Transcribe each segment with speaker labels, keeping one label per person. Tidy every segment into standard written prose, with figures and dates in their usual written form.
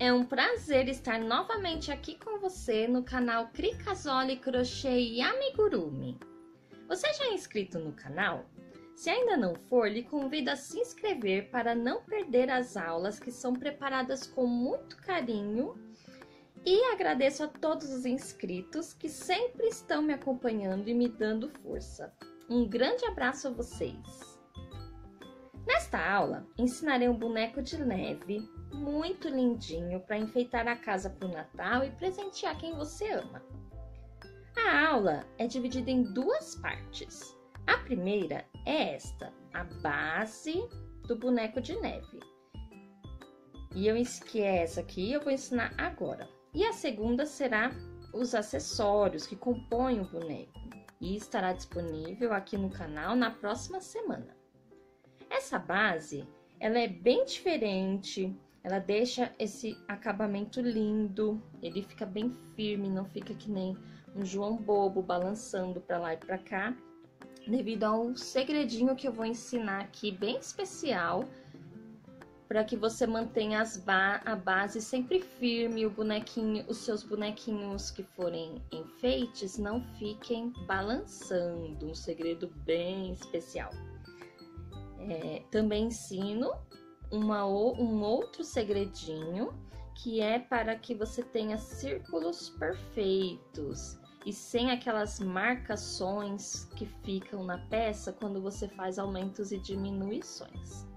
Speaker 1: É um prazer estar novamente aqui com você no canal Cri Casoli Crochê e Amigurumi. Você já é inscrito no canal? Se ainda não for, lhe convido a se inscrever para não perder as aulas que são preparadas com muito carinho. E agradeço a todos os inscritos que sempre estão me acompanhando e me dando força. Um grande abraço a vocês! Nesta aula, ensinarei um boneco de neve muito lindinho para enfeitar a casa para o Natal e presentear quem você ama. A aula é dividida em duas partes. A primeira é esta, a base do boneco de neve. Que é essa aqui, eu vou ensinar agora. E a segunda será os acessórios que compõem o boneco e estará disponível aqui no canal na próxima semana. Essa base, ela é bem diferente, ela deixa esse acabamento lindo, ele fica bem firme, não fica que nem um João Bobo balançando para lá e para cá, devido a um segredinho que eu vou ensinar aqui, bem especial, para que você mantenha a base sempre firme, os seus bonequinhos que forem enfeites não fiquem balançando, um segredo bem especial. Também ensino um outro segredinho, que é para que você tenha círculos perfeitos e sem aquelas marcações que ficam na peça quando você faz aumentos e diminuições.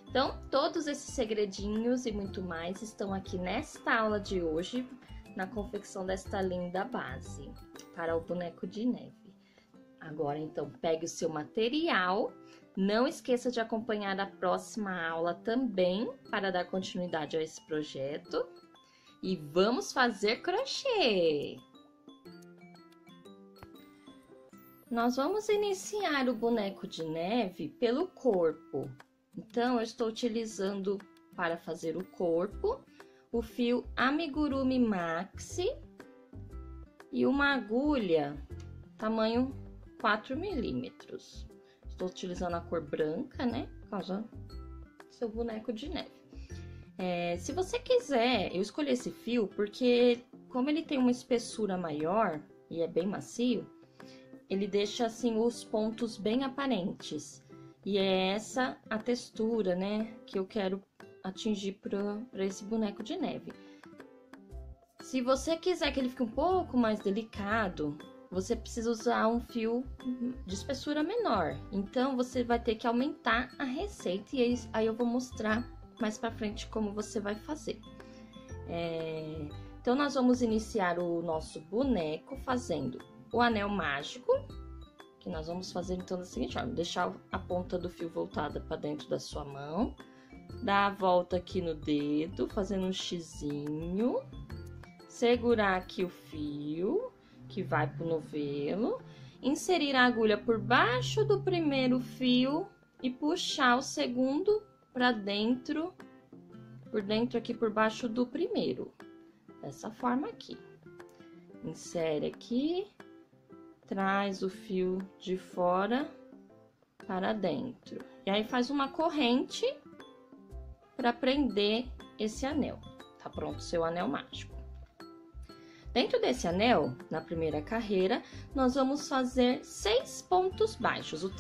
Speaker 1: Então, todos esses segredinhos e muito mais estão aqui nesta aula de hoje, na confecção desta linda base para o boneco de neve. Agora, então, pegue o seu material. Não esqueça de acompanhar a próxima aula também para dar continuidade a esse projeto. E vamos fazer crochê! Nós vamos iniciar o boneco de neve pelo corpo. Então, eu estou utilizando para fazer o corpo o fio Amigurumi Maxi e uma agulha tamanho 4 milímetros. Estou utilizando a cor branca, né? Por causa do seu boneco de neve. Se você quiser, eu escolhi esse fio porque, como ele tem uma espessura maior e é bem macio, ele deixa assim os pontos bem aparentes. E é essa a textura, né, que eu quero atingir para esse boneco de neve. Se você quiser que ele fique um pouco mais delicado, você precisa usar um fio de espessura menor. Então, você vai ter que aumentar a receita e aí eu vou mostrar mais pra frente como você vai fazer. Então, nós vamos iniciar o nosso boneco fazendo o anel mágico, que nós vamos fazer então da seguinte forma: deixar a ponta do fio voltada para dentro da sua mão, dar a volta aqui no dedo, fazendo um xizinho, segurar aqui o fio que vai pro novelo, inserir a agulha por baixo do primeiro fio e puxar o segundo para dentro, por dentro aqui por baixo do primeiro, dessa forma aqui. Insere aqui, traz o fio de fora para dentro e aí faz uma corrente para prender esse anel. Tá pronto o seu anel mágico. Dentro desse anel, na primeira carreira, nós vamos fazer 6 pontos baixos. O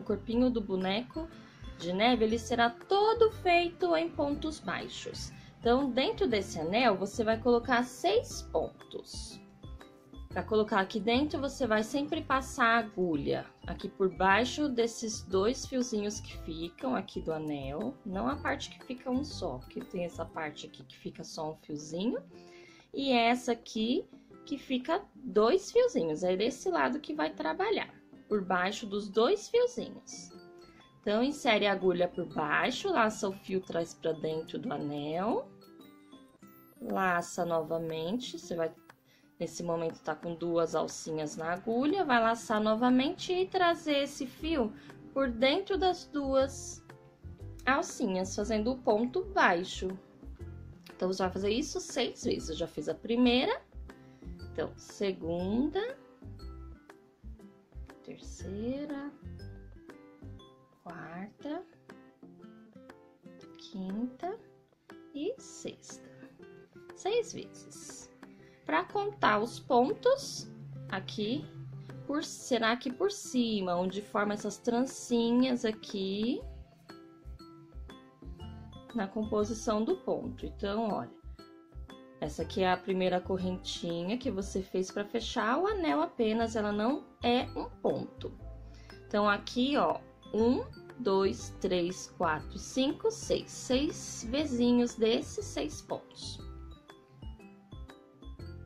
Speaker 1: corpinho do boneco de neve, ele será todo feito em pontos baixos. Então, dentro desse anel, você vai colocar 6 pontos. Para colocar aqui dentro, você vai sempre passar a agulha aqui por baixo desses 2 fiozinhos que ficam aqui do anel. Não a parte que fica um só, que tem essa parte aqui que fica só um fiozinho. E essa aqui que fica 2 fiozinhos, é desse lado que vai trabalhar, por baixo dos 2 fiozinhos. Então, insere a agulha por baixo, laça o fio, traz para dentro do anel, laça novamente, você vai, nesse momento, tá com 2 alcinhas na agulha, vai laçar novamente e trazer esse fio por dentro das 2 alcinhas, fazendo o ponto baixo. Então, você vai fazer isso 6 vezes. Eu já fiz a primeira, então, segunda, terceira, quarta, quinta e sexta. 6 vezes. Para contar os pontos, aqui, será aqui por cima, onde forma essas trancinhas aqui na composição do ponto. Então, olha, essa aqui é a primeira correntinha que você fez para fechar o anel apenas, ela não é um ponto. Então, aqui, ó, 1, 2, 3, 4, 5, 6. 6 vezinhos desses 6 pontos.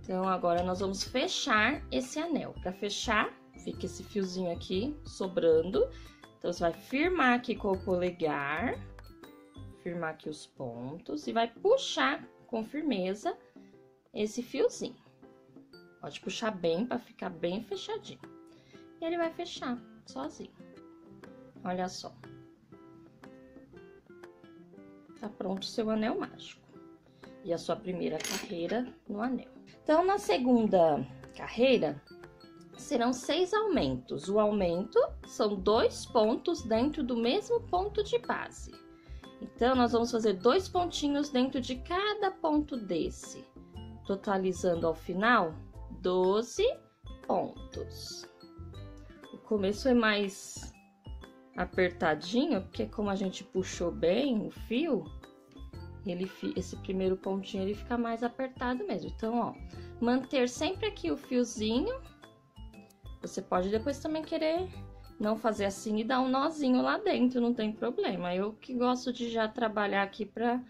Speaker 1: Então, agora nós vamos fechar esse anel. Para fechar, fica esse fiozinho aqui sobrando. Então, você vai firmar aqui com o polegar, firmar aqui os pontos e vai puxar com firmeza esse fiozinho. Pode puxar bem para ficar bem fechadinho. E ele vai fechar sozinho. Olha só. Tá pronto o seu anel mágico. E a sua primeira carreira no anel. Então, na segunda carreira, serão 6 aumentos. O aumento são 2 pontos dentro do mesmo ponto de base. Então, nós vamos fazer 2 pontinhos dentro de cada ponto desse, totalizando ao final 12 pontos. O começo é mais apertadinho, porque como a gente puxou bem o fio, esse primeiro pontinho ele fica mais apertado mesmo. Então, ó, manter sempre aqui o fiozinho. Você pode depois também querer não fazer assim e dar um nozinho lá dentro, não tem problema. Eu que gosto de já trabalhar aqui pra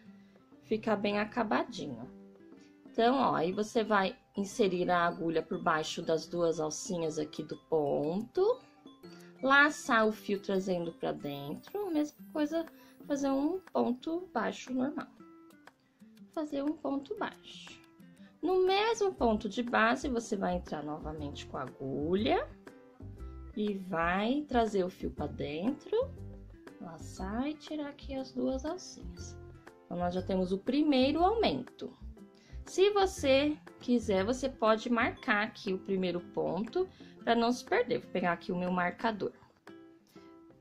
Speaker 1: ficar bem acabadinho. Então, ó, aí você vai inserir a agulha por baixo das 2 alcinhas aqui do ponto. Laçar o fio trazendo pra dentro, mesma coisa, fazer um ponto baixo normal. Fazer um ponto baixo. No mesmo ponto de base, você vai entrar novamente com a agulha e vai trazer o fio para dentro, laçar e tirar aqui as 2 alcinhas. Então, nós já temos o primeiro aumento. Se você quiser, você pode marcar aqui o primeiro ponto para não se perder. Vou pegar aqui o meu marcador.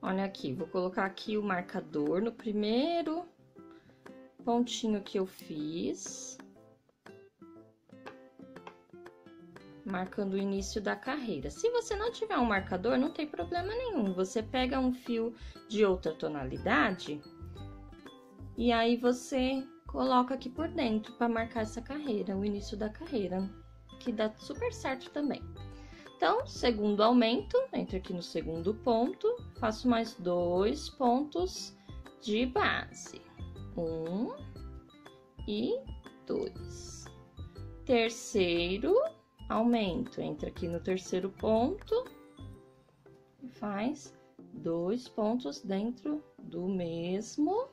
Speaker 1: Olha aqui, vou colocar aqui o marcador no primeiro pontinho que eu fiz, marcando o início da carreira. Se você não tiver um marcador, não tem problema nenhum. Você pega um fio de outra tonalidade e aí você coloca aqui por dentro para marcar essa carreira, o início da carreira, que dá super certo também. Então, segundo aumento, entro aqui no segundo ponto, faço mais 2 pontos de base. 1 e 2. Terceiro aumento, entra aqui no terceiro ponto e faz 2 pontos dentro do mesmo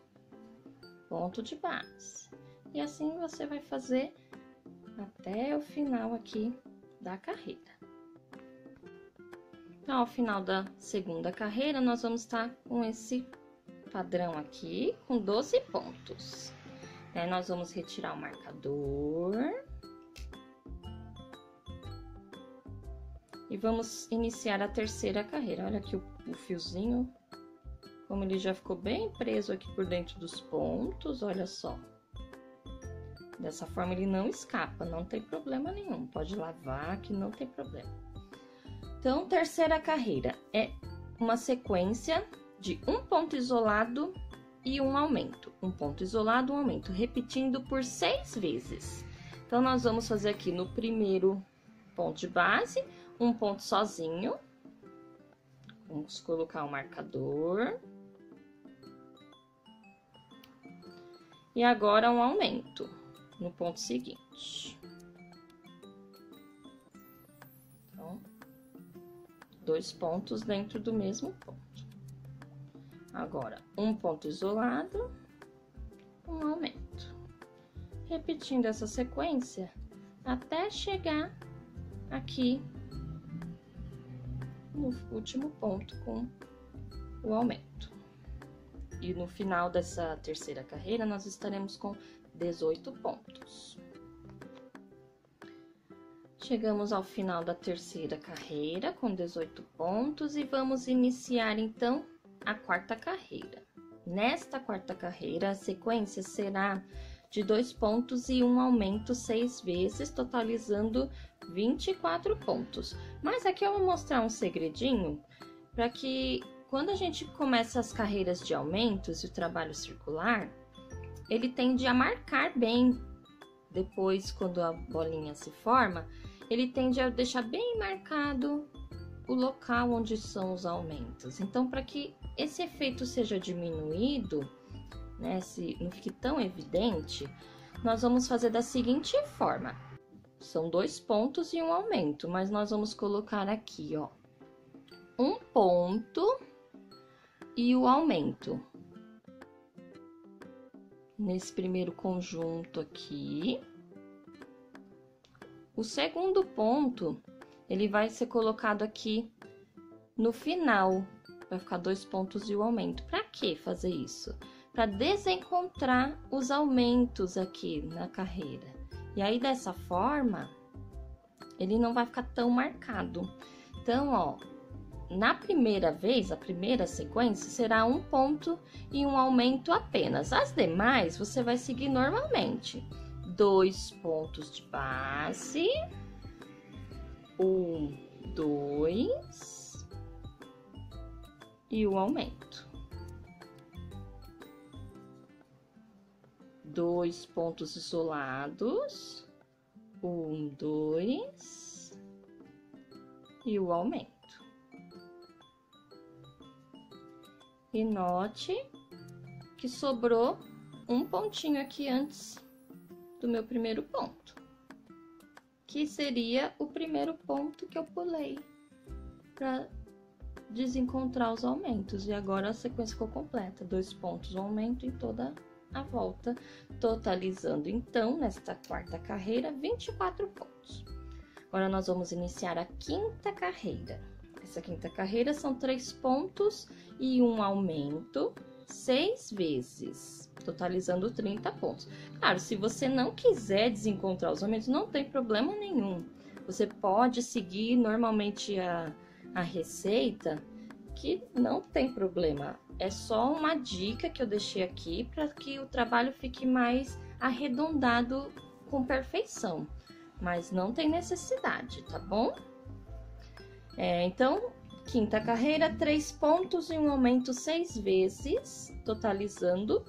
Speaker 1: ponto de base. E assim você vai fazer até o final aqui da carreira. Então, ao final da segunda carreira, nós vamos estar com esse padrão aqui, com 12 pontos. Aí, nós vamos retirar o marcador. E vamos iniciar a terceira carreira. Olha aqui o fiozinho, como ele já ficou bem preso aqui por dentro dos pontos, olha só. Dessa forma ele não escapa, não tem problema nenhum. Pode lavar que não tem problema. Então, terceira carreira é uma sequência de um ponto isolado e um aumento. Um ponto isolado, um aumento, repetindo por 6 vezes. Então, nós vamos fazer aqui no primeiro ponto de base, um ponto sozinho. Vamos colocar o marcador. E agora um aumento no ponto seguinte. Então, 2 pontos dentro do mesmo ponto. Agora, um ponto isolado, um aumento. Repetindo essa sequência até chegar aqui no último ponto com o aumento. E no final dessa terceira carreira, nós estaremos com 18 pontos. Chegamos ao final da terceira carreira com 18 pontos e vamos iniciar, então, a quarta carreira. Nesta quarta carreira, a sequência será de 2 pontos e um aumento 6 vezes, totalizando 24 pontos. Mas aqui eu vou mostrar um segredinho para que quando a gente começa as carreiras de aumentos e o trabalho circular, ele tende a marcar bem. Depois, quando a bolinha se forma, ele tende a deixar bem marcado o local onde são os aumentos. Então, para que esse efeito seja diminuído, né, se não fique tão evidente, nós vamos fazer da seguinte forma. São 2 pontos e um aumento, mas nós vamos colocar aqui, ó, um ponto e o aumento. Nesse primeiro conjunto aqui. O segundo ponto, ele vai ser colocado aqui no final. Vai ficar 2 pontos e o aumento. Para que fazer isso? Para desencontrar os aumentos aqui na carreira. E aí, dessa forma, ele não vai ficar tão marcado. Então, ó, na primeira vez, a primeira sequência, será um ponto e um aumento apenas. As demais, você vai seguir normalmente. 2 pontos de base. 1, 2. E o aumento. 2 pontos isolados. 1, 2. E o aumento. E note que sobrou um pontinho aqui antes do meu primeiro ponto, que seria o primeiro ponto que eu pulei para desencontrar os aumentos. E agora a sequência ficou completa, 2 pontos, um aumento em toda a volta, totalizando então, nesta quarta carreira, 24 pontos. Agora nós vamos iniciar a quinta carreira. Essa quinta carreira são 3 pontos e um aumento 6 vezes, totalizando 30 pontos. Claro, se você não quiser desencontrar os aumentos, não tem problema nenhum. Você pode seguir normalmente a receita, que não tem problema. É só uma dica que eu deixei aqui para que o trabalho fique mais arredondado com perfeição. Mas não tem necessidade, tá bom? Então, quinta carreira, 3 pontos e um aumento 6 vezes, totalizando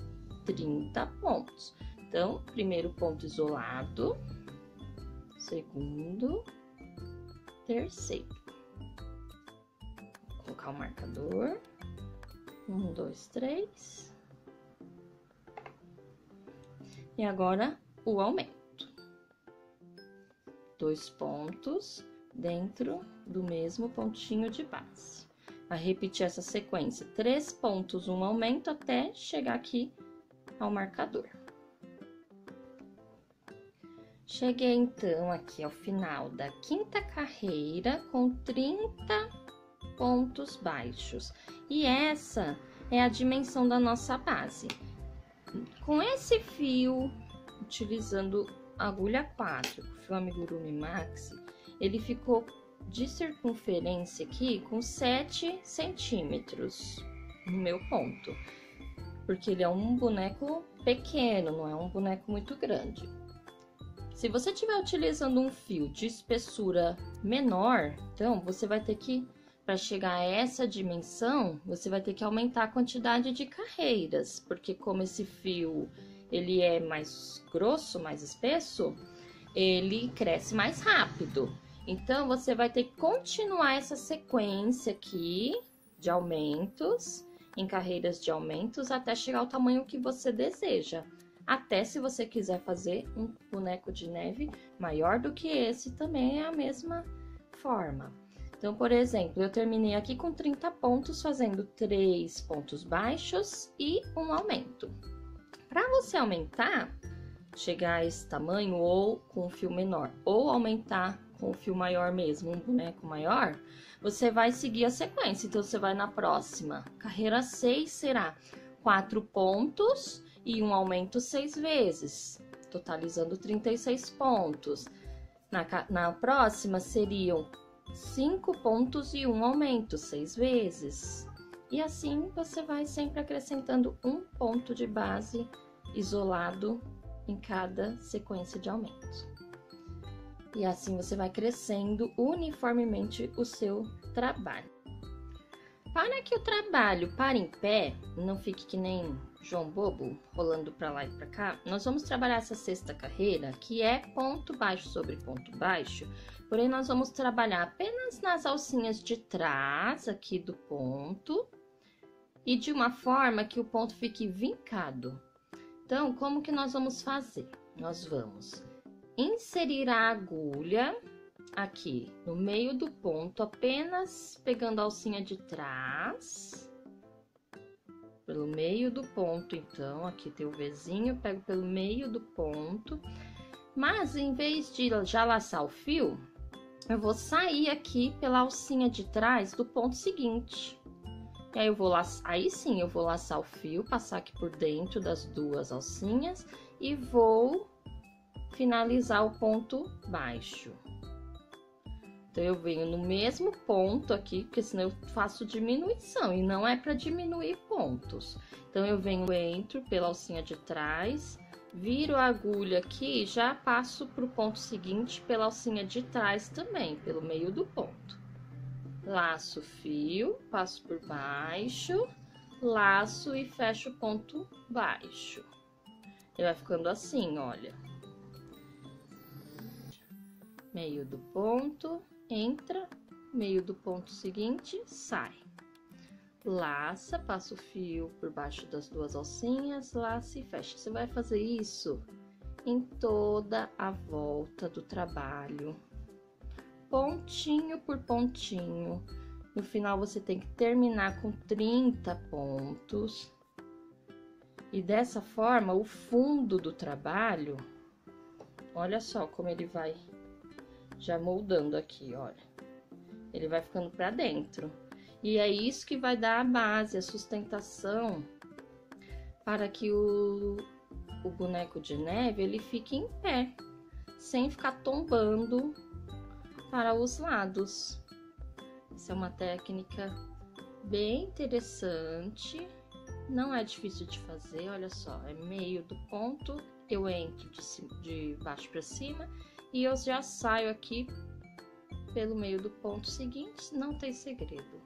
Speaker 1: 30 pontos. Então, primeiro ponto isolado, segundo, terceiro. Vou colocar o marcador. 1, 2, 3. E agora, o aumento. 2 pontos dentro do mesmo pontinho de base. Vai repetir essa sequência, 3 pontos, um aumento, até chegar aqui ao marcador. Cheguei, então, aqui ao final da quinta carreira com 30 pontos baixos. E essa é a dimensão da nossa base. Com esse fio, utilizando agulha 4, fio Amigurumi Maxi, ele ficou de circunferência aqui com 7 centímetros no meu ponto. Porque ele é um boneco pequeno, não é um boneco muito grande. Se você estiver utilizando um fio de espessura menor, então você vai ter que, para chegar a essa dimensão, você vai ter que aumentar a quantidade de carreiras. Porque como esse fio ele é mais grosso, mais espesso, ele cresce mais rápido. Então, você vai ter que continuar essa sequência aqui de aumentos, em carreiras de aumentos, até chegar ao tamanho que você deseja. Até se você quiser fazer um boneco de neve maior do que esse, também é a mesma forma. Então, por exemplo, eu terminei aqui com 30 pontos, fazendo 3 pontos baixos e um aumento. Para você aumentar, chegar a esse tamanho, ou com um fio menor, ou aumentar com o fio maior mesmo, um boneco maior, você vai seguir a sequência. Então, você vai na próxima. Carreira 6 será 4 pontos e um aumento 6 vezes, totalizando 36 pontos. Na próxima, seriam 5 pontos e um aumento 6 vezes. E assim, você vai sempre acrescentando um ponto de base isolado em cada sequência de aumentos. E assim você vai crescendo uniformemente o seu trabalho. Para que o trabalho pare em pé, não fique que nem João Bobo, rolando para lá e para cá, nós vamos trabalhar essa sexta carreira, que é ponto baixo sobre ponto baixo, porém nós vamos trabalhar apenas nas alcinhas de trás aqui do ponto e de uma forma que o ponto fique vincado. Então, como que nós vamos fazer? Nós vamos inserir a agulha aqui no meio do ponto, apenas pegando a alcinha de trás, pelo meio do ponto. Então, aqui tem o Vzinho, pego pelo meio do ponto, mas em vez de já laçar o fio, eu vou sair aqui pela alcinha de trás do ponto seguinte. E aí eu vou laçar, aí sim eu vou laçar o fio, passar aqui por dentro das duas alcinhas e vou finalizar o ponto baixo. Então, eu venho no mesmo ponto aqui, porque senão eu faço diminuição, e não é para diminuir pontos. Então, eu venho, entro pela alcinha de trás, viro a agulha aqui e já passo para o ponto seguinte pela alcinha de trás também, pelo meio do ponto. Laço o fio, passo por baixo, laço e fecho o ponto baixo. Ele vai ficando assim, olha. Meio do ponto, entra, meio do ponto seguinte, sai. Laça, passa o fio por baixo das duas alcinhas, laça e fecha. Você vai fazer isso em toda a volta do trabalho, pontinho por pontinho. No final, você tem que terminar com 30 pontos. E dessa forma, o fundo do trabalho, olha só como ele vai já moldando aqui, olha. Ele vai ficando pra dentro. E é isso que vai dar a base, a sustentação para que o boneco de neve, ele fique em pé, sem ficar tombando para os lados. Essa é uma técnica bem interessante, não é difícil de fazer, olha só. É meio do ponto, eu entro de baixo para cima e eu já saio aqui pelo meio do ponto seguinte, não tem segredo.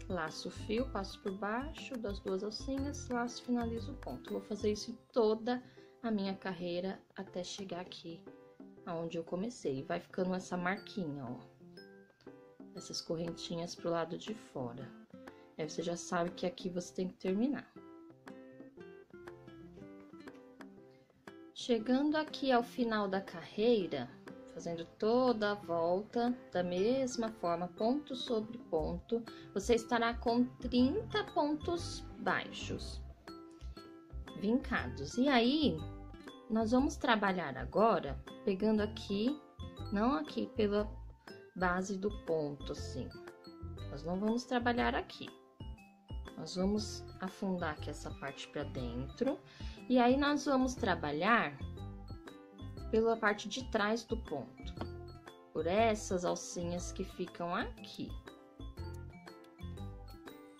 Speaker 1: Laço o fio, passo por baixo das duas alcinhas, laço e finalizo o ponto. Vou fazer isso em toda a minha carreira até chegar aqui aonde eu comecei. Vai ficando essa marquinha, ó. Essas correntinhas pro lado de fora. Aí você já sabe que aqui você tem que terminar. Chegando aqui ao final da carreira, fazendo toda a volta da mesma forma, ponto sobre ponto, você estará com 30 pontos baixos, vincados. E aí, nós vamos trabalhar agora, pegando aqui, não aqui pela base do ponto, assim. Nós não vamos trabalhar aqui. Nós vamos afundar aqui essa parte para dentro. E aí, nós vamos trabalhar pela parte de trás do ponto, por essas alcinhas que ficam aqui.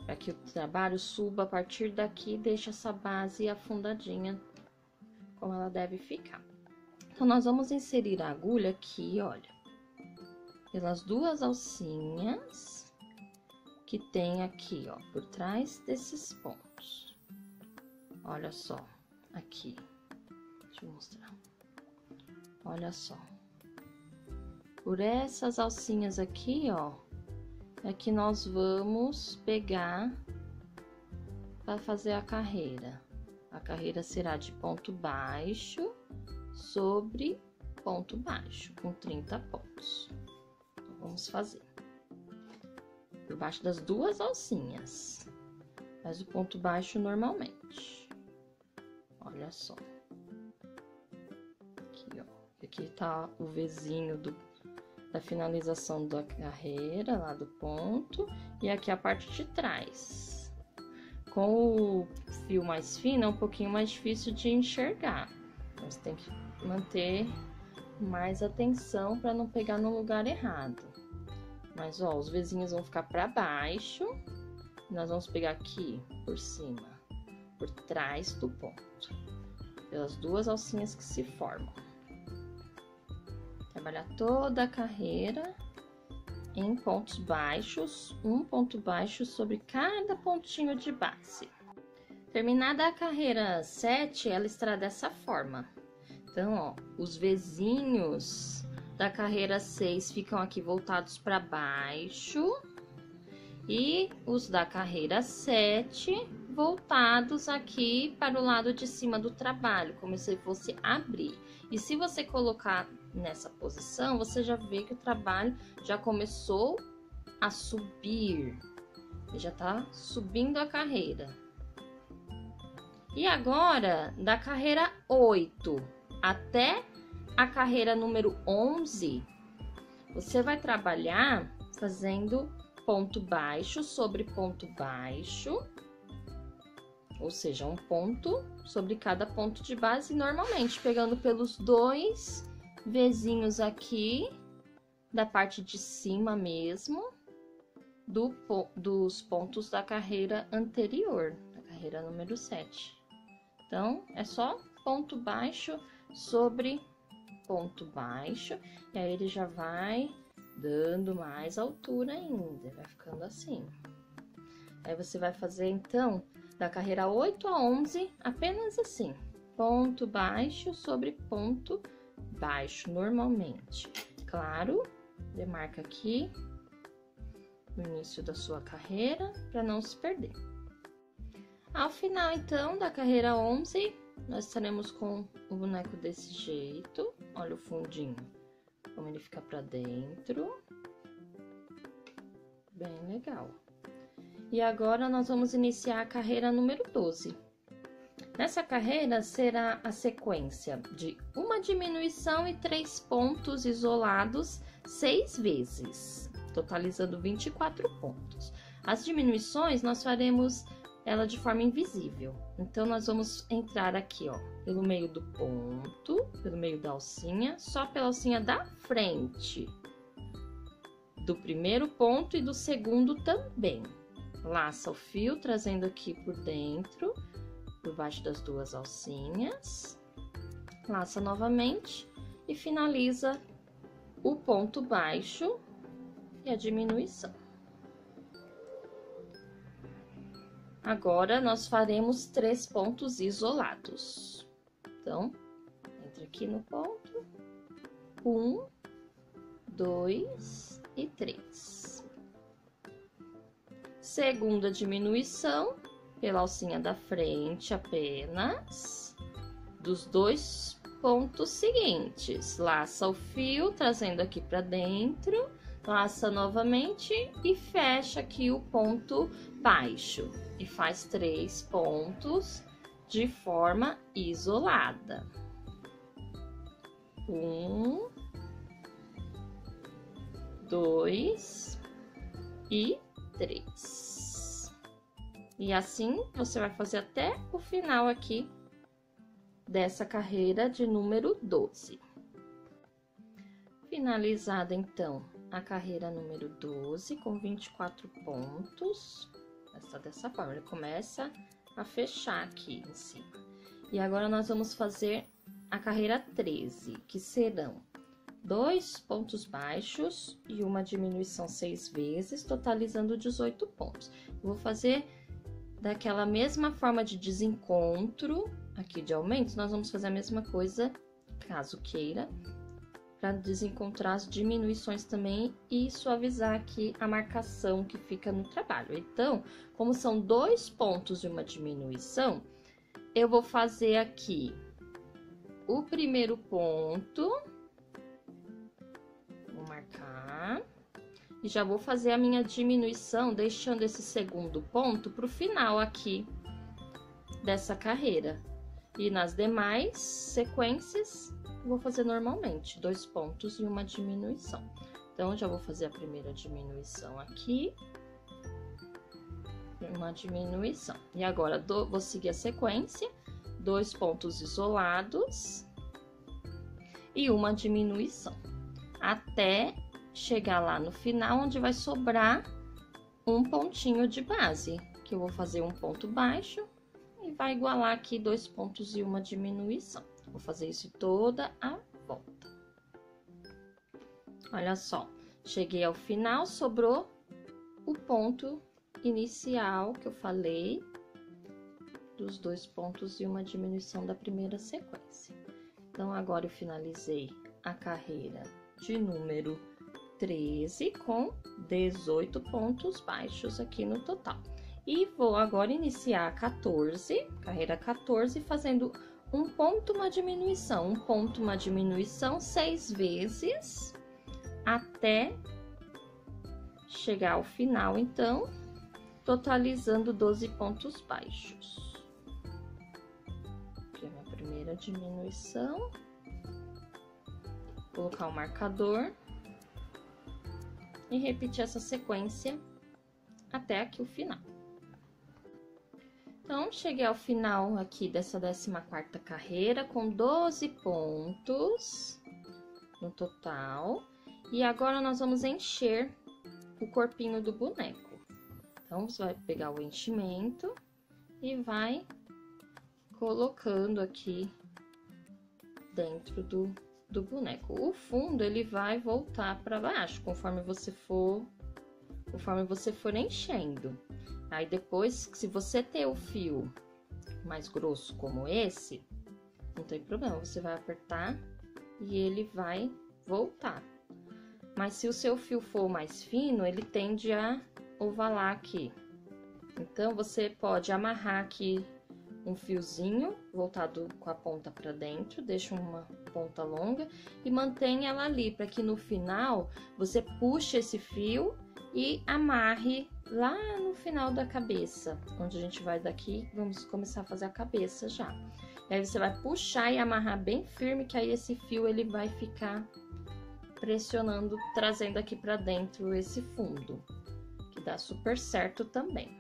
Speaker 1: Para que o trabalho suba a partir daqui, deixa essa base afundadinha, como ela deve ficar. Então, nós vamos inserir a agulha aqui, olha, pelas duas alcinhas que tem aqui, ó, por trás desses pontos. Olha só, aqui. Deixa eu mostrar. Olha só. Por essas alcinhas aqui, ó, é que nós vamos pegar para fazer a carreira. A carreira será de ponto baixo sobre ponto baixo, com 30 pontos. Então, vamos fazer. Por baixo das duas alcinhas. Faz o ponto baixo normalmente. Olha só. Aqui, ó. Aqui tá o Vzinho da finalização da carreira, lá do ponto. E aqui a parte de trás. Com o fio mais fino, é um pouquinho mais difícil de enxergar. Então, você tem que manter mais atenção para não pegar no lugar errado. Mas, ó, os Vzinhos vão ficar para baixo. Nós vamos pegar aqui por cima, por trás do ponto. pelas duas alcinhas que se formam. Trabalhar toda a carreira em pontos baixos, um ponto baixo sobre cada pontinho de base. Terminada a carreira 7, ela estará dessa forma. Então, ó, os Vzinhos da carreira 6 ficam aqui voltados para baixo e os da carreira 7 voltados aqui para o lado de cima do trabalho, como se fosse abrir. E se você colocar nessa posição, você já vê que o trabalho já começou a subir, já tá subindo a carreira. E agora, da carreira 8 até a carreira número 11, você vai trabalhar fazendo ponto baixo sobre ponto baixo, ou seja, um ponto sobre cada ponto de base, normalmente pegando pelos dois Vzinhos aqui, da parte de cima mesmo, dos pontos da carreira anterior, da carreira número 7. Então, é só ponto baixo sobre ponto baixo, e aí ele já vai dando mais altura ainda, vai ficando assim. Aí você vai fazer, então, da carreira 8 a 11, apenas assim, ponto baixo sobre ponto baixo, normalmente. Claro, demarca aqui o início da sua carreira, para não se perder. Ao final, então, da carreira 11, nós estaremos com o boneco desse jeito. Olha o fundinho, como ele fica pra dentro. Bem legal. E agora, nós vamos iniciar a carreira número 12. Nessa carreira, será a sequência de uma diminuição e 3 pontos isolados 6 vezes, totalizando 24 pontos. As diminuições, nós faremos ela de forma invisível. Então, nós vamos entrar aqui, ó, pelo meio do ponto, pelo meio da alcinha, só pela alcinha da frente, do primeiro ponto e do segundo também. Laça o fio, trazendo aqui por dentro, por baixo das duas alcinhas. Laça novamente e finaliza o ponto baixo e a diminuição. Agora, nós faremos 3 pontos isolados. Então, entra aqui no ponto, 1, 2 e 3. Segunda diminuição, pela alcinha da frente apenas, dos 2 pontos seguintes. Laça o fio, trazendo aqui para dentro, laça novamente e fecha aqui o ponto baixo. E faz 3 pontos de forma isolada. 1, 2 e 3. E assim, você vai fazer até o final aqui dessa carreira de número 12. Finalizada, então, a carreira número 12, com 24 pontos. Está dessa forma, ele começa a fechar aqui em cima. E agora, nós vamos fazer a carreira 13, que serão 2 pontos baixos e uma diminuição 6 vezes, totalizando 18 pontos. Eu vou fazer daquela mesma forma de desencontro, aqui de aumentos, nós vamos fazer a mesma coisa, caso queira, para desencontrar as diminuições também e suavizar aqui a marcação que fica no trabalho. Então, como são 2 pontos e uma diminuição, eu vou fazer aqui o primeiro ponto, vou marcar, e já vou fazer a minha diminuição, deixando esse segundo ponto para o final aqui dessa carreira. E nas demais sequências, vou fazer normalmente 2 pontos e uma diminuição. Então, já vou fazer a primeira diminuição aqui, uma diminuição. E agora, vou seguir a sequência, 2 pontos isolados e uma diminuição, até chegar lá no final, onde vai sobrar um pontinho de base, que eu vou fazer um ponto baixo e vai igualar aqui 2 pontos e uma diminuição. Vou fazer isso toda a volta. Olha só, cheguei ao final, sobrou o ponto inicial que eu falei, dos 2 pontos e uma diminuição da primeira sequência. Então, agora eu finalizei a carreira de número 13 com 18 pontos baixos aqui no total. E vou agora iniciar a 14, carreira 14, fazendo um ponto, uma diminuição, 6 vezes, até chegar ao final, então, totalizando 12 pontos baixos. Aqui é a minha primeira diminuição. Vou colocar o marcador e repetir essa sequência até aqui o final. Então, cheguei ao final aqui dessa 14ª carreira com 12 pontos no total. E agora nós vamos encher o corpinho do boneco. Então, você vai pegar o enchimento e vai colocando aqui dentro do boneco. O fundo, ele vai voltar para baixo, conforme você for enchendo. Aí, depois, se você ter o fio mais grosso como esse, não tem problema, você vai apertar e ele vai voltar. Mas se o seu fio for mais fino, ele tende a ovalar aqui. Então, você pode amarrar aqui um fiozinho voltado com a ponta para dentro, deixa uma ponta longa e mantém ela ali, para que no final você puxe esse fio e amarre lá no final da cabeça, onde a gente vai daqui, vamos começar a fazer a cabeça já. E aí você vai puxar e amarrar bem firme, que aí esse fio ele vai ficar pressionando, trazendo aqui para dentro esse fundo, que dá super certo também.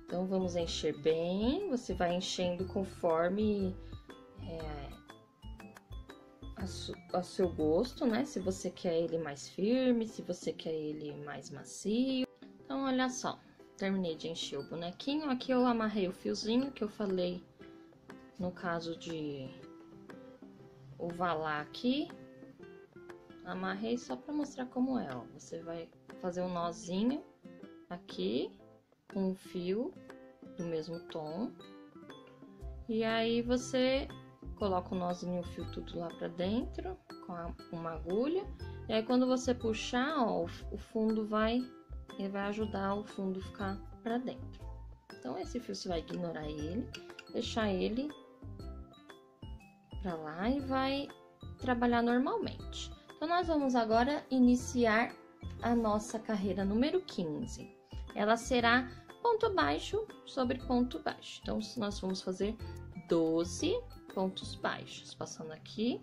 Speaker 1: Então, vamos encher bem, você vai enchendo conforme a seu gosto, né? Se você quer ele mais firme, se você quer ele mais macio. Então, olha só, terminei de encher o bonequinho. Aqui eu amarrei o fiozinho que eu falei no caso de ovalar aqui. Amarrei só para mostrar como é, ó. Você vai fazer um nozinho aqui com um fio do mesmo tom. E aí você coloca o nozinho e o fio tudo lá pra dentro com uma agulha. E aí quando você puxar, ó, o fundo ele vai ajudar o fundo a ficar pra dentro. Então esse fio você vai ignorar ele, deixar ele pra lá e vai trabalhar normalmente. Então nós vamos agora iniciar a nossa carreira número 15. Ela será ponto baixo sobre ponto baixo. Então, nós vamos fazer 12 pontos baixos, passando aqui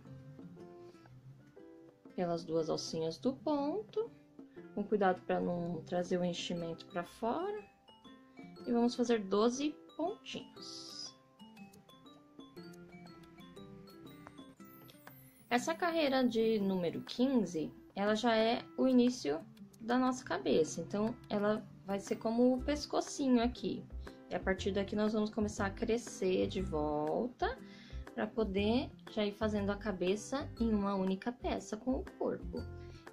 Speaker 1: pelas duas alcinhas do ponto, com cuidado para não trazer o enchimento para fora. E vamos fazer 12 pontinhos. Essa carreira de número 15, ela já é o início da nossa cabeça, então ela vai ser como o pescocinho aqui. E a partir daqui nós vamos começar a crescer de volta para poder já ir fazendo a cabeça em uma única peça com o corpo.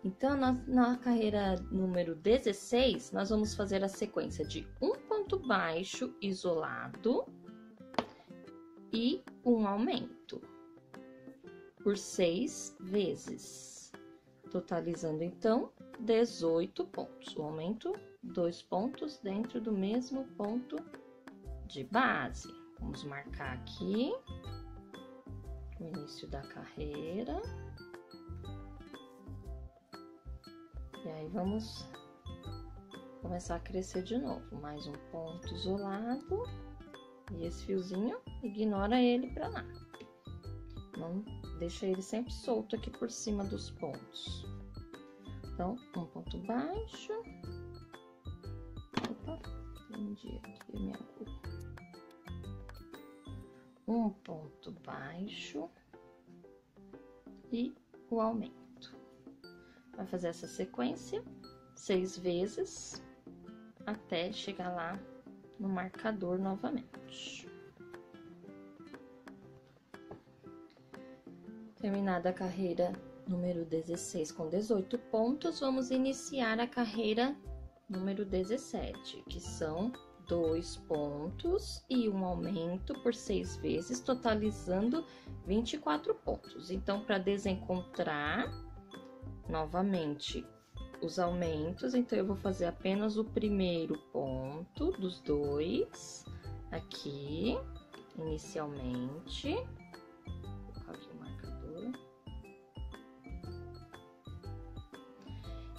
Speaker 1: Então, na carreira número 16, nós vamos fazer a sequência de um ponto baixo isolado e um aumento por 6 vezes, totalizando então 18 pontos. O aumento, 2 pontos dentro do mesmo ponto de base. Vamos marcar aqui o início da carreira. E aí, vamos começar a crescer de novo. Mais um ponto isolado. E esse fiozinho, ignora ele pra lá. Não deixa ele sempre solto aqui por cima dos pontos. Então, um ponto baixo. Opa, prendi aqui a minha agulha. Um ponto baixo e o aumento. Vai fazer essa sequência 6 vezes até chegar lá no marcador novamente. Terminada a carreira número 16 com 18 pontos, vamos iniciar a carreira número 17, que são 2 pontos e um aumento por 6 vezes, totalizando 24 pontos. Então, para desencontrar novamente os aumentos, então eu vou fazer apenas o primeiro ponto dos 2 aqui, inicialmente. Vou colocar aqui o marcador.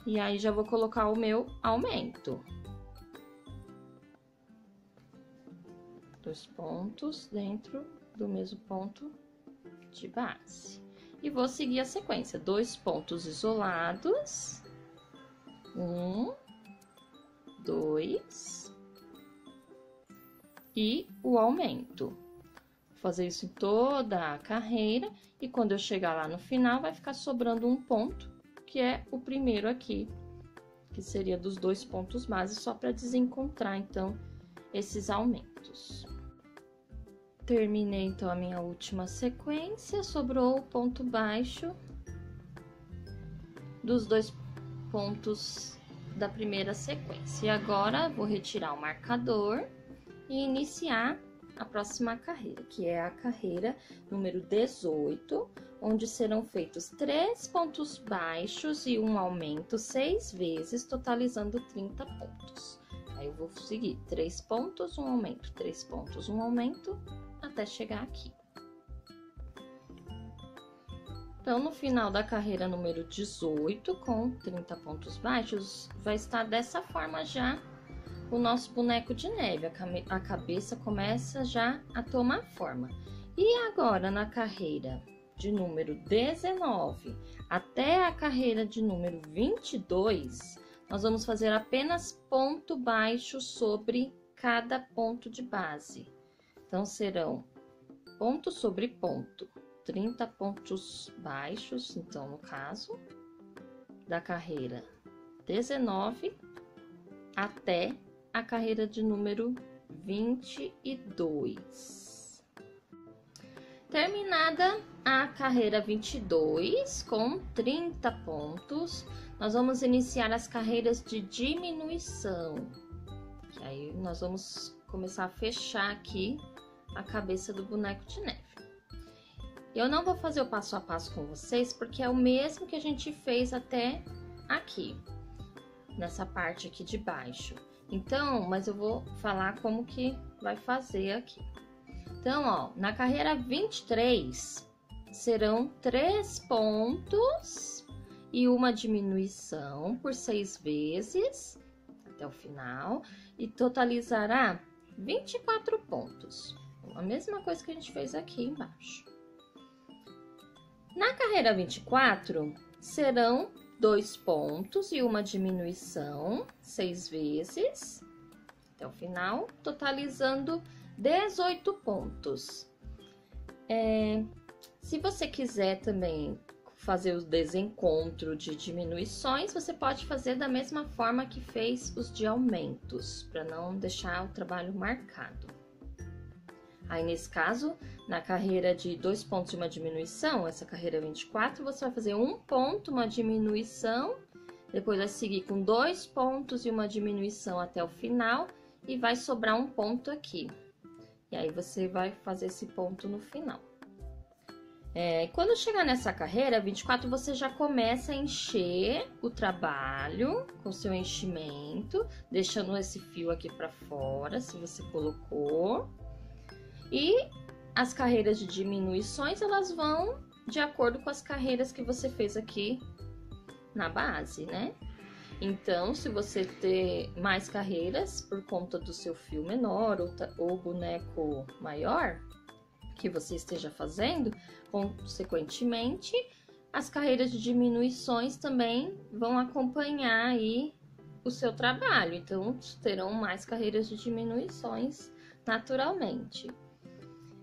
Speaker 1: E aí, já vou colocar o meu aumento. 2 pontos dentro do mesmo ponto de base. E vou seguir a sequência. 2 pontos isolados. 1, 2. E o aumento. Vou fazer isso em toda a carreira. E quando eu chegar lá no final, vai ficar sobrando um ponto, que é o primeiro aqui, que seria dos 2 pontos base, só para desencontrar, então, esses aumentos. Terminei, então, a minha última sequência, sobrou o ponto baixo dos 2 pontos da primeira sequência. E agora, vou retirar o marcador e iniciar a próxima carreira, que é a carreira número 18, onde serão feitos 3 pontos baixos e um aumento 6 vezes, totalizando 30 pontos. Aí, eu vou seguir 3 pontos, um aumento, 3 pontos, um aumento, até chegar aqui. Então, no final da carreira número 18, com 30 pontos baixos, vai estar dessa forma já o nosso boneco de neve. A cabeça começa já a tomar forma. E agora, na carreira de número 19 até a carreira de número 22, nós vamos fazer apenas ponto baixo sobre cada ponto de base. Então, serão ponto sobre ponto, 30 pontos baixos, então, no caso, da carreira 19 até a carreira de número 22. Terminada a carreira 22, com 30 pontos, nós vamos iniciar as carreiras de diminuição. Que aí, nós vamos começar a fechar aqui a cabeça do boneco de neve. Eu não vou fazer o passo a passo com vocês, porque é o mesmo que a gente fez até aqui, nessa parte aqui de baixo. Então, mas eu vou falar como que vai fazer aqui. Então, ó, na carreira 23, serão 3 pontos e uma diminuição por 6 vezes, até o final, e totalizará 24 pontos. A mesma coisa que a gente fez aqui embaixo. Na carreira 24, serão 2 pontos e uma diminuição 6 vezes, até o final, totalizando 18 pontos. Se você quiser também fazer o desencontro de diminuições, você pode fazer da mesma forma que fez os de aumentos, para não deixar o trabalho marcado. Aí, nesse caso, na carreira de 2 pontos e uma diminuição, essa carreira 24, você vai fazer 1 ponto, uma diminuição, depois vai seguir com 2 pontos e uma diminuição até o final, e vai sobrar um ponto aqui. E aí, você vai fazer esse ponto no final. Quando chegar nessa carreira 24, você já começa a encher o trabalho com seu enchimento, deixando esse fio aqui para fora, se você colocou. E as carreiras de diminuições, elas vão de acordo com as carreiras que você fez aqui na base, né? Então, se você ter mais carreiras por conta do seu fio menor ou boneco maior que você esteja fazendo, consequentemente, as carreiras de diminuições também vão acompanhar aí o seu trabalho. Então, terão mais carreiras de diminuições naturalmente.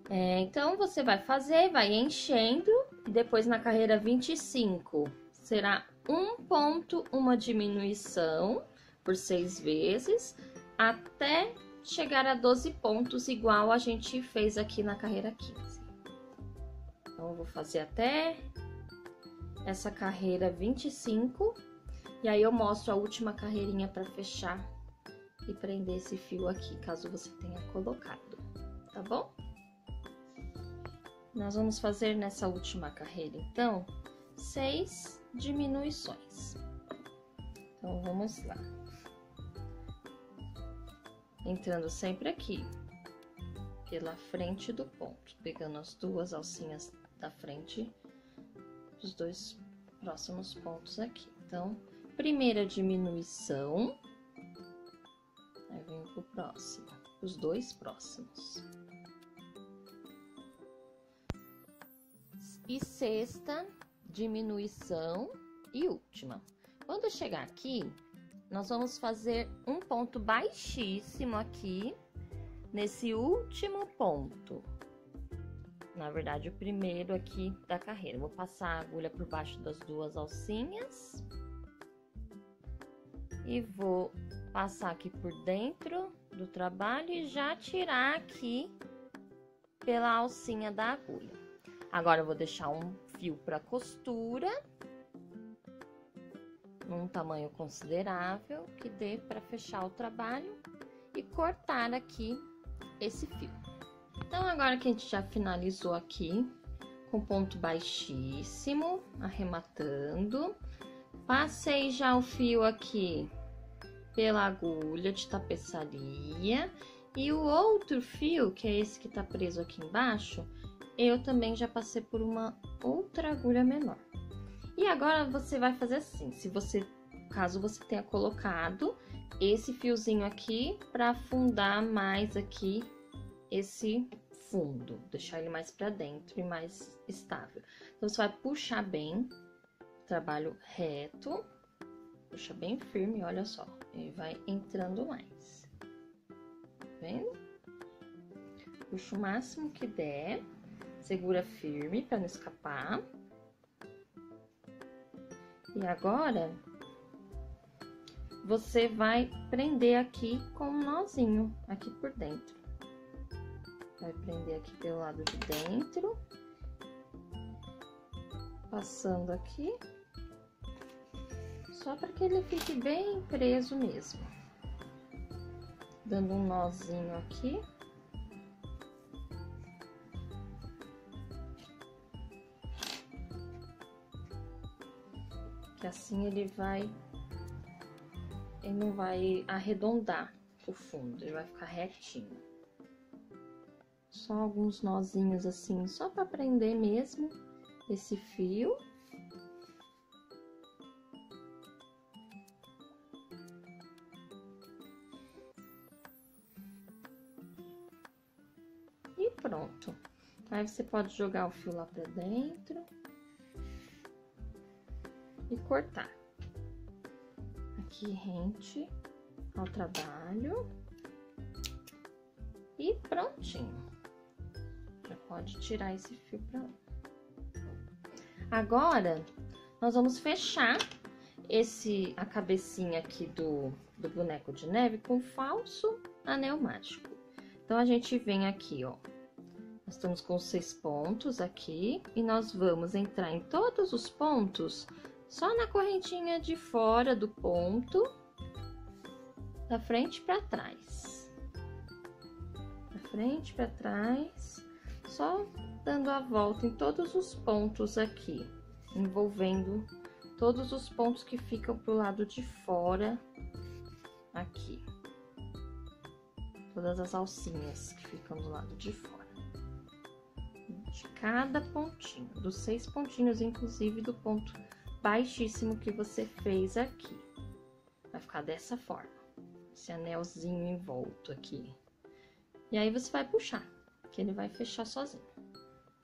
Speaker 1: Então, você vai fazer, vai enchendo, e depois na carreira 25, será 1 ponto, uma diminuição por 6 vezes, até chegar a 12 pontos, igual a gente fez aqui na carreira 15. Então, eu vou fazer até essa carreira 25, e aí eu mostro a última carreirinha para fechar e prender esse fio aqui, caso você tenha colocado, tá bom? Nós vamos fazer nessa última carreira, então, 6 diminuições. Então, vamos lá. Entrando sempre aqui, pela frente do ponto, pegando as duas alcinhas da frente dos dois próximos pontos aqui. Então, primeira diminuição, aí vem pro próximo, os dois próximos. E sexta diminuição e última. Quando chegar aqui, nós vamos fazer um ponto baixíssimo aqui, nesse último ponto. Na verdade, o primeiro aqui da carreira. Vou passar a agulha por baixo das duas alcinhas. E vou passar aqui por dentro do trabalho e já tirar aqui pela alcinha da agulha. Agora, eu vou deixar um fio para costura, num tamanho considerável, que dê para fechar o trabalho e cortar aqui esse fio. Então, agora que a gente já finalizou aqui, com ponto baixíssimo, arrematando, passei já o fio aqui pela agulha de tapeçaria, e o outro fio, que é esse que tá preso aqui embaixo, eu também já passei por uma outra agulha menor. E agora você vai fazer assim, caso você tenha colocado esse fiozinho aqui para afundar mais aqui esse fundo, deixar ele mais para dentro e mais estável. Então, você vai puxar bem, trabalho reto, puxa bem firme, olha só, ele vai entrando mais, tá vendo? Puxa o máximo que der, segura firme para não escapar. E agora, você vai prender aqui com um nozinho aqui por dentro. Vai prender aqui pelo lado de dentro, passando aqui, só para que ele fique bem preso mesmo. Dando um nozinho aqui. Que assim ele não vai arredondar o fundo, ele vai ficar retinho. Só alguns nozinhos assim, só para prender mesmo esse fio. E pronto. Aí você pode jogar o fio lá para dentro e cortar. Aqui rente ao trabalho e prontinho. Já pode tirar esse fio pra lá. Agora, nós vamos fechar a cabecinha aqui do boneco de neve com falso anel mágico. Então, a gente vem aqui, ó. Nós estamos com 6 pontos aqui e nós vamos entrar em todos os pontos só na correntinha de fora do ponto, da frente para trás. Da frente para trás, só dando a volta em todos os pontos aqui, envolvendo todos os pontos que ficam pro lado de fora aqui. Todas as alcinhas que ficam do lado de fora. De cada pontinho, dos 6 pontinhos, inclusive do ponto baixíssimo que você fez aqui. Vai ficar dessa forma, esse anelzinho envolto aqui. E aí você vai puxar, que ele vai fechar sozinho.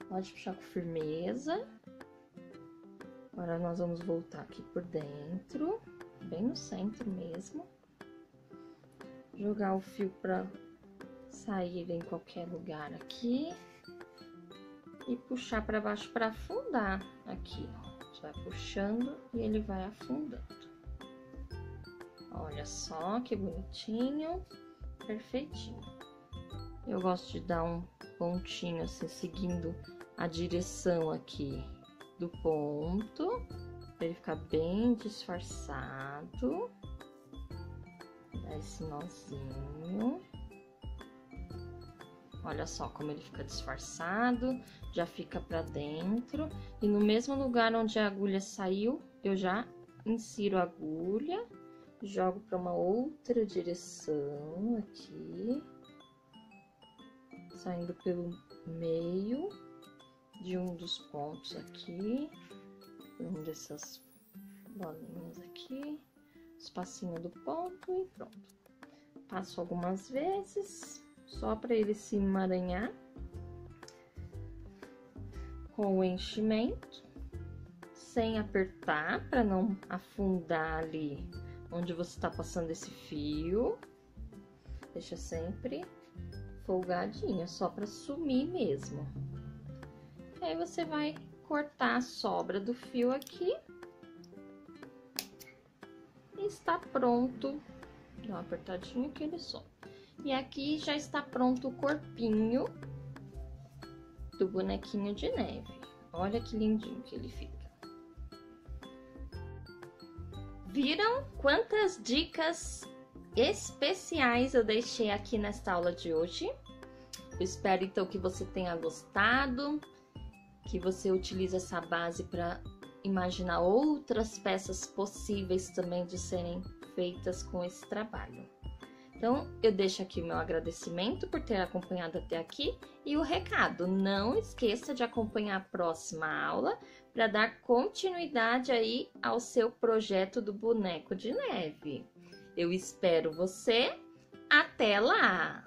Speaker 1: Pode puxar com firmeza. Agora nós vamos voltar aqui por dentro, bem no centro mesmo. Jogar o fio para sair em qualquer lugar aqui. E puxar para baixo para afundar aqui, ó. Você vai puxando e ele vai afundando. Olha só que bonitinho. perfeitinho. Eu gosto de dar um pontinho assim, seguindo a direção aqui do ponto, para ele ficar bem disfarçado. Dá esse nozinho. Olha só como ele fica disfarçado, já fica pra dentro. E no mesmo lugar onde a agulha saiu, eu já insiro a agulha, jogo para uma outra direção aqui, saindo pelo meio de um dos pontos aqui, um dessas bolinhas aqui, espacinho do ponto e pronto. Passo algumas vezes, só para ele se emaranhar com o enchimento, sem apertar, para não afundar ali onde você está passando esse fio. Deixa sempre folgadinho, só para sumir mesmo. Aí você vai cortar a sobra do fio aqui. E está pronto. Dá uma apertadinha que ele some. E aqui já está pronto o corpinho do bonequinho de neve. Olha que lindinho que ele fica. Viram quantas dicas especiais eu deixei aqui nesta aula de hoje? Eu espero então que você tenha gostado, que você utilize essa base para imaginar outras peças possíveis também de serem feitas com esse trabalho. Então, eu deixo aqui o meu agradecimento por ter acompanhado até aqui e o recado, não esqueça de acompanhar a próxima aula para dar continuidade aí ao seu projeto do boneco de neve. Eu espero você, até lá!